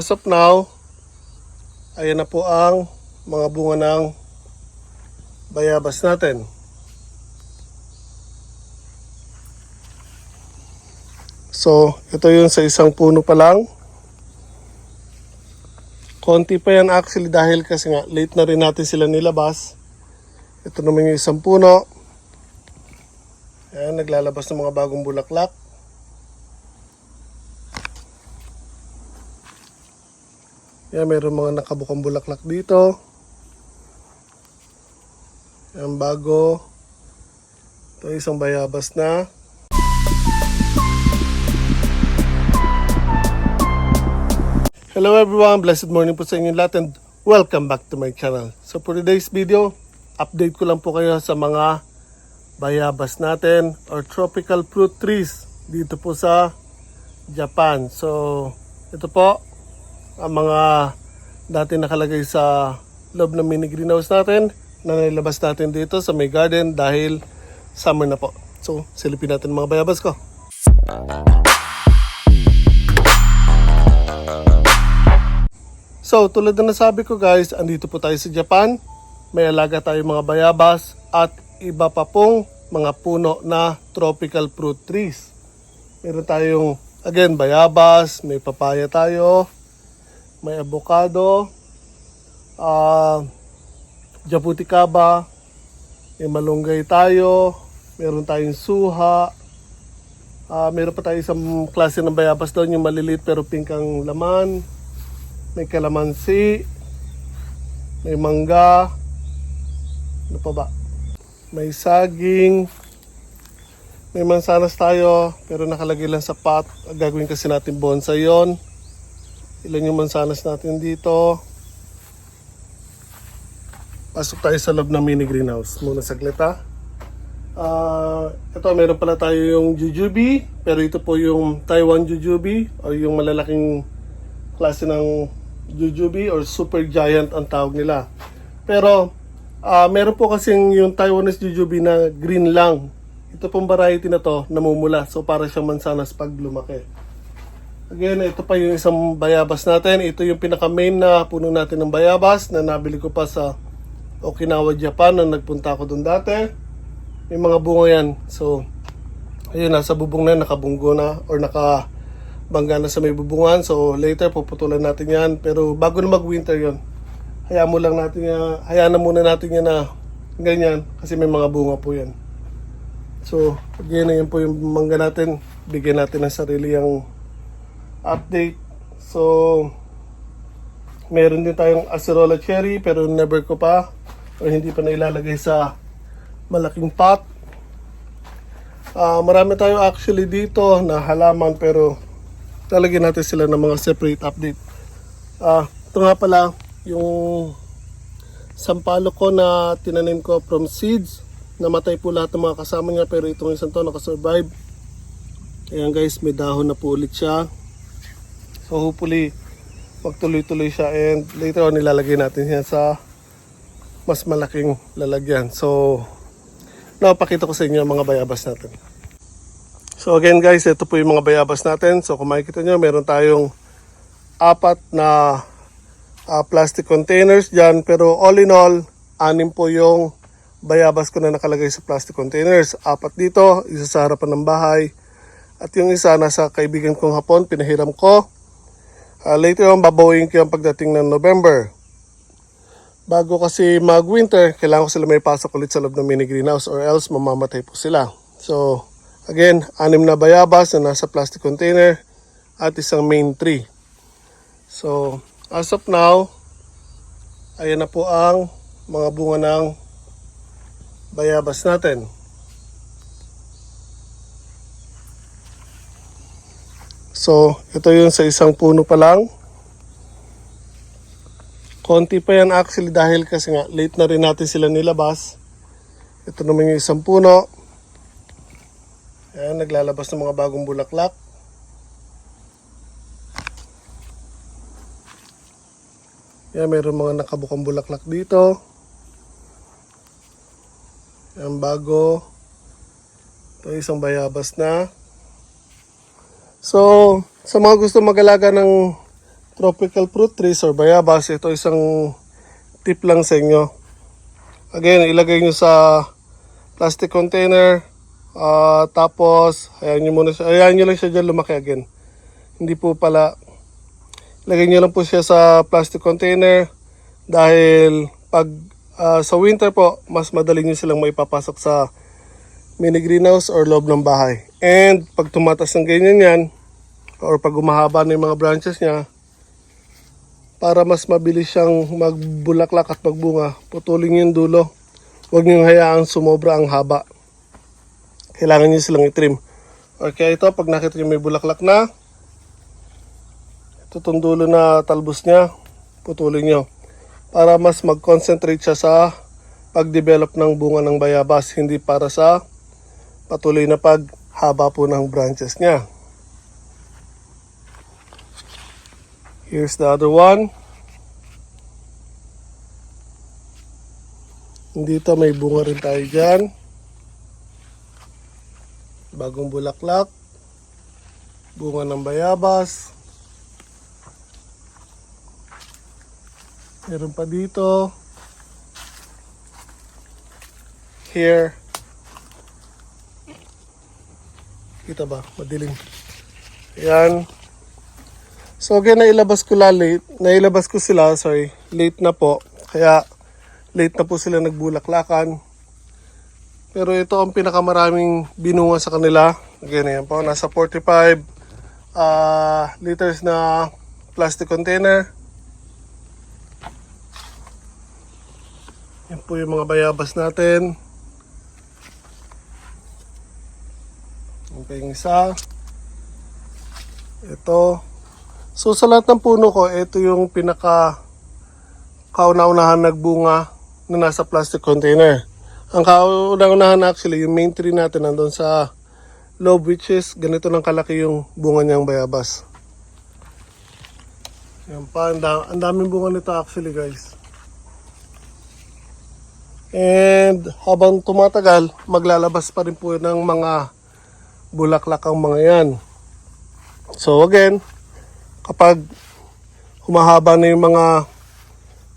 As of now, ayan na po ang mga bunga ng bayabas natin. So, ito yung sa isang puno pa lang. Konti pa yan actually dahil kasi nga late na rin natin sila nilabas. Ito naman yung isang puno. Ayan, naglalabas ng mga bagong bulaklak. Yan, mayroon mga nakabukang bulaklak dito. Yan, bago. Ito isang bayabas na. Hello everyone, blessed morning po sa inyo lahat and welcome back to my channel. So for today's video, update ko lang po kayo sa mga bayabas natin or tropical fruit trees dito po sa Japan. So ito po ang mga dati nakalagay sa loob ng mini greenhouse natin na nilabas natin dito sa may garden dahil summer na po. So silipin natin mga bayabas ko. So tulad na nasabi ko guys, andito po tayo sa Japan. May alaga tayo mga bayabas at iba pa pong mga puno na tropical fruit trees. Meron tayong again bayabas, may papaya tayo, may avocado, jabuticaba, may malunggay tayo, meron tayong suha, meron pa tayo isang klase ng bayabas doon, yung maliliit pero pink ang laman, may kalamansi, may mangga, ano pa ba? May saging, may mansanas tayo pero nakalagay lang sa pot. Gagawin kasi natin bonsai yon. Ilan yung mansanas natin dito. Pasok tayo sa loob ng mini greenhouse. Muna saglit ha. Ito meron pala tayo yung jujube. Pero ito po yung Taiwan jujube o yung malalaking klase ng jujube or super giant ang tawag nila. Pero meron po kasing yung Taiwanese jujube na green lang. Ito pong variety na to namumula. So para siyang mansanas pag lumaki. Again, ito pa yung isang bayabas natin. Ito yung pinaka-main na puno natin ng bayabas na nabili ko pa sa Okinawa, Japan nang nagpunta ako doon dati. May mga bunga yan. So, ayun, nasa bubong na, nakabunggo na or nakabangga na sa may bubungan. So, later puputulan natin yan. Pero bago na mag-winter yon, hayaan na muna natin yan na ganyan kasi may mga bunga po yan. So, again, yan po yung mangga natin. Bigyan natin ng sarili yung update. So meron din tayong acerola cherry pero never ko pa o hindi pa nailalagay sa malaking pot. Marami tayo actually dito na halaman pero lalagyan natin sila ng mga separate update. Ito nga pala yung sampalok ko na tinanim ko from seeds. Namatay po lahat ng mga kasama niya pero itong isang to nakasurvive. Ayan guys, may dahon na po ulit siya. So hopefully, magtuloy-tuloy siya and later on nilalagay natin yan sa mas malaking lalagyan. So, napakita ko sa inyo ang mga bayabas natin. So again guys, ito po yung mga bayabas natin. So kung makikita nyo, meron tayong 4 na plastic containers dyan. Pero all in all, 6 po yung bayabas ko na nakalagay sa plastic containers. 4 dito, isa sa harapan ng bahay. At yung isa nasa kaibigan kong Hapon, pinahiram ko. Later on, babawin ko yung pagdating ng November. Bago kasi mag-winter, kailangan ko sila may pasok ulit sa loob ng mini greenhouse or else mamamatay po sila. So, again, 6 na bayabas na nasa plastic container at isang main tree. So, as of now, ayan na po ang mga bunga ng bayabas natin. So, ito yung sa isang puno pa lang. Konti pa yan actually dahil kasi nga late na rin natin sila nilabas. Ito naman yung isang puno. Ayan, naglalabas ng mga bagong bulaklak. Ayan, mayroon mga nakabukang bulaklak dito. Ayan, bago. Ito isang bayabas na. So, sa mga gusto mag-alaga ng tropical fruit trees or bayabas, ito isang tip lang sa inyo. Again, ilagay nyo sa plastic container, tapos hayaan nyo lang siya dyan lumaki again. Hindi po pala, ilagay nyo lang po siya sa plastic container dahil pag sa winter po, mas madali nyo silang maipapasok sa mini greenhouse or loob ng bahay. And pag tumatas ng ganyan yan, or pag umahaba na yung mga branches niya, para mas mabilis siyang magbulaklak at magbunga, putulin yung dulo. Huwag niyong hayaang sumobra ang haba. Kailangan niyo silang i-trim. Or kaya ito, pag nakita niyo may bulaklak na, ito itong dulo na talbos niya, putulin niyo. Para mas mag-concentrate siya sa pag-develop ng bunga ng bayabas, hindi para sa patuloy na paghaba po ng branches niya. Here's the other one. Dito may bunga rin tayo dyan. Bagong bulaklak. Bunga ng bayabas. Meron pa dito. Here. Kita ba? Madilim. Ayan. So again, nailabas ko sila, late na po. Kaya late na po sila nagbulaklakan. Pero ito ang pinakamaraming binunga sa kanila. Again, ayan po, nasa 45 liters na plastic container. Yan po yung mga bayabas natin. Okay, yung isa. Ito. So sa lahat ng puno ko, ito yung kauna-unahan nagbunga na nasa plastic container. Ang kauna-unahan actually, yung main tree natin nandun sa loob, which is ganito ng kalaki yung bunga niyang bayabas. Yan pa, ang daming bunga nito actually guys. And habang tumatagal, maglalabas pa rin po ng mga bulaklak ang mga yan. So again, kapag humahaba na yung mga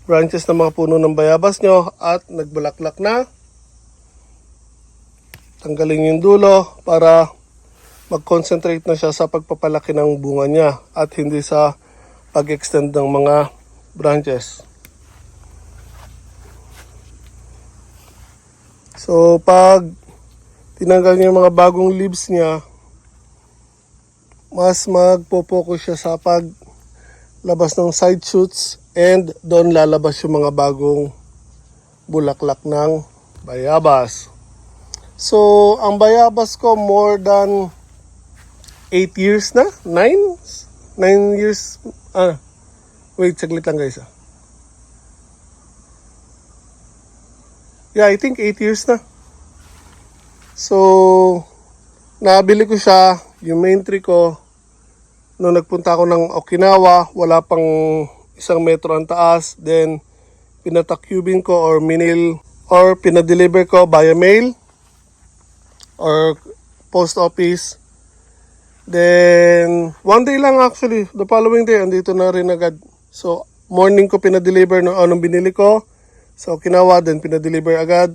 branches ng mga puno ng bayabas nyo at nagbulaklak na, tanggalin yung dulo para mag-concentrate na siya sa pagpapalaki ng bunga niya at hindi sa pag-extend ng mga branches. So pag tinanggal niyo yung mga bagong leaves niya, mas magpo-focus siya sa paglabas ng side shoots and doon lalabas yung mga bagong bulaklak ng bayabas. So, ang bayabas ko more than 8 years na? 9 years? Wait, saglit lang guys. Yeah, I think 8 years na. So, nabili ko siya, yung main tree ko, nung nagpunta ako ng Okinawa, wala pang 1 metro ang taas. Then, pinatakubing ko or pinadeliver ko via mail or post office. Then, one day lang actually, the following day, andito na rin agad. So, morning ko pinadeliver anong binili ko sa Okinawa, then pinadeliver agad.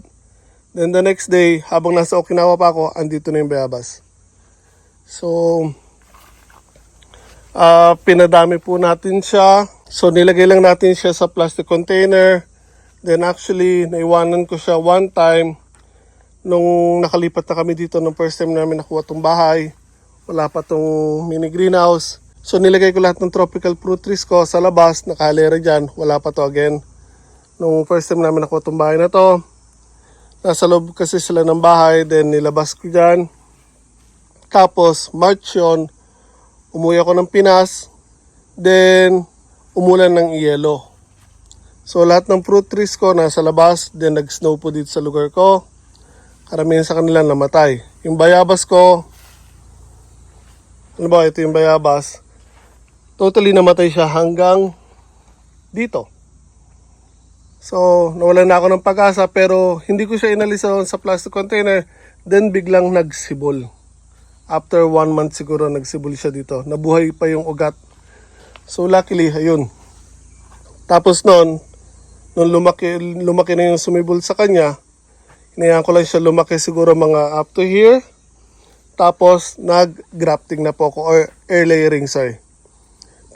Then the next day, habang nasa Okinawa pa ako, andito na yung bayabas. So, pinadami po natin siya. So, nilagay lang natin siya sa plastic container. Then actually, naiwanan ko siya one time nung nakalipat na kami dito nung first time namin nakuha tong bahay. Wala pa tong mini greenhouse. So, nilagay ko lahat ng tropical fruit trees ko sa labas. Nakalera dyan. Wala pa to again. Nung first time namin nakuha tong bahay na to, nasa loob kasi sila ng bahay. Then, nilabas ko dyan. Tapos, March yun, umuwi ako ng Pinas. Then, umulan ng yelo. So, lahat ng fruit trees ko nasa labas. Then, nag-snow po dito sa lugar ko. Karamihan sa kanila namatay. Yung bayabas ko, ano ba, ito yung bayabas. Totally namatay siya hanggang dito. So, nawalan na ako ng pag-asa pero hindi ko siya inalis sa plastic container. Then, biglang nagsibol. After 1 month siguro, nagsibol siya dito. Nabuhay pa yung ugat. So luckily, ayun. Tapos nung lumaki na yung sumibol sa kanya, hinayaan ko lang siya lumaki siguro mga up to here. Tapos nag-grafting na po ako or air layering, sorry.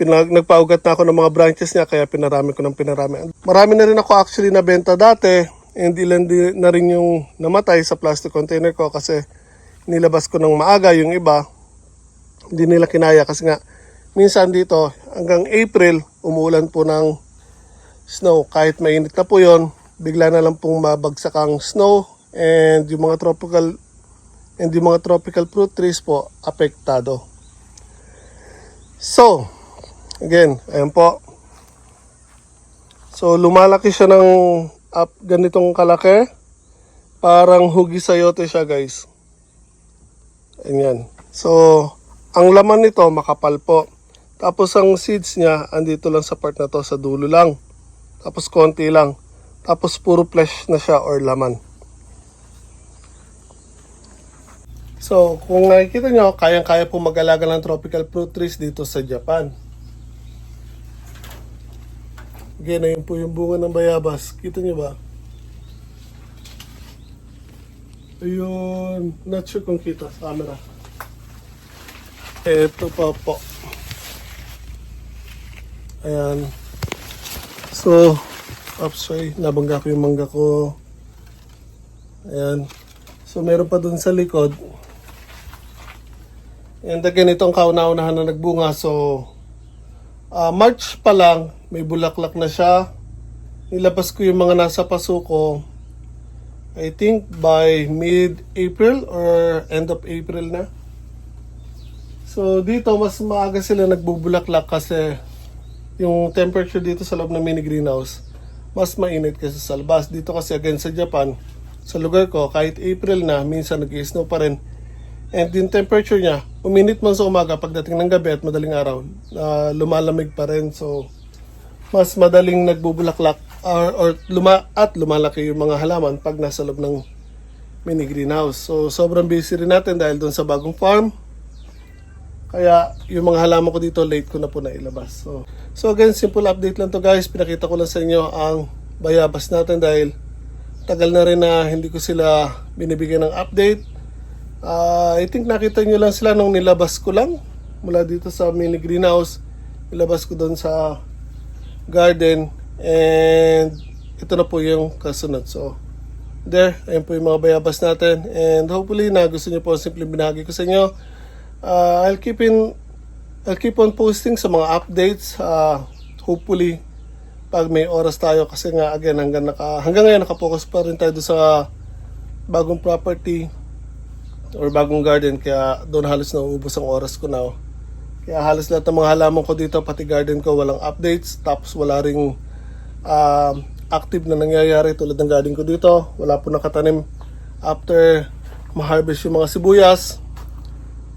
Nagpaugat na ako ng mga branches niya kaya pinarami ko ng pinarami. Marami na rin ako actually nabenta dati. And ilan din na rin yung namatay sa plastic container ko kasi nilabas ko ng maaga yung iba. Hindi nila kinaya kasi nga minsan dito hanggang April umuulan po ng snow. Kahit mainit na po yon, bigla na lang pong mabagsak ang snow and yung mga tropical fruit trees po apektado. So, again, ayan po. So, lumalaki siya ng ganitong kalaki. Parang hugi sayote siya, guys. Ayan. So, ang laman nito, makapal po. Tapos, ang seeds niya, andito lang sa part na to, sa dulo lang. Tapos, konti lang. Tapos, puro flesh na siya or laman. So, kung nakikita nyo, kayang-kaya po mag-alaga ng tropical fruit trees dito sa Japan. Again, ayun po yung bunga ng bayabas. Kita nyo ba? Ayun. Not sure kung kita sa camera. Ito pa po. Ayan. So, sorry. Nabangga ko yung mangga ko. Ayan. So, meron pa dun sa likod. And again, itong kauna-unahan na nagbunga. So, March pa lang, may bulaklak na siya. Nilabas ko yung mga nasa paso ko. I think by mid-April or end of April na. So, dito mas maaga sila nagbubulaklak kasi yung temperature dito sa loob ng mini greenhouse mas mainit kasi sa labas. Dito kasi again sa Japan, sa lugar ko, kahit April na, minsan nag-i-snow pa rin. And yung temperature niya, uminit man sa umaga, pagdating ng gabi at madaling araw, lumalamig pa rin. So, mas madaling nagbubulaklak or lumalaki yung mga halaman pag nasa loob ng mini greenhouse. So, sobrang busy rin natin dahil doon sa bagong farm. Kaya, yung mga halaman ko dito, late ko na po nailabas. So again, simple update lang to guys. Pinakita ko lang sa inyo ang bayabas natin dahil tagal na rin na hindi ko sila binibigyan ng update. I think nakita nyo lang sila nung nilabas ko lang mula dito sa mini greenhouse. Nilabas ko doon sa garden and ito na po yung kasunod. So there, ayun po yung mga bayabas natin and hopefully na gusto nyo po simple binahagi ko sa inyo. I'll keep on posting sa mga updates. Hopefully pag may oras tayo kasi nga again hanggang ngayon nakapokus pa rin tayo sa bagong property or bagong garden, kaya doon halos nauubos ang oras ko na. Kaya halos lahat ng mga halaman ko dito, pati garden ko, walang updates. Tapos wala ring active na nangyayari tulad ng garden ko dito. Wala po nakatanim after ma-harvest yung mga sibuyas,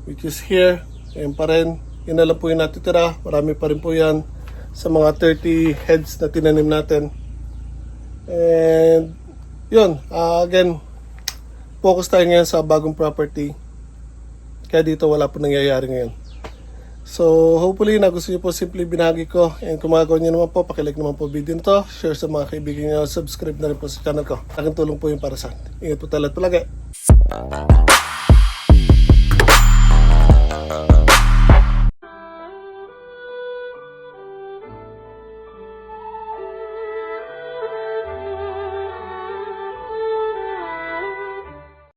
which is here. Ayan pa rin. Yun na lang po yung natitira. Marami pa rin po yan sa mga 30 heads na tinanim natin. And yun, again, focus tayo ngayon sa bagong property. Kaya dito wala po nangyayari ngayon. So, hopefully na gusto niyo po simple binahagi ko. And kung magagawa niyo naman po, pakilike naman po video nito. Share sa mga kaibigan niyo. Subscribe na rin po sa channel ko. Aking tulong po yung para sa akin. Ingat po talaga palagi.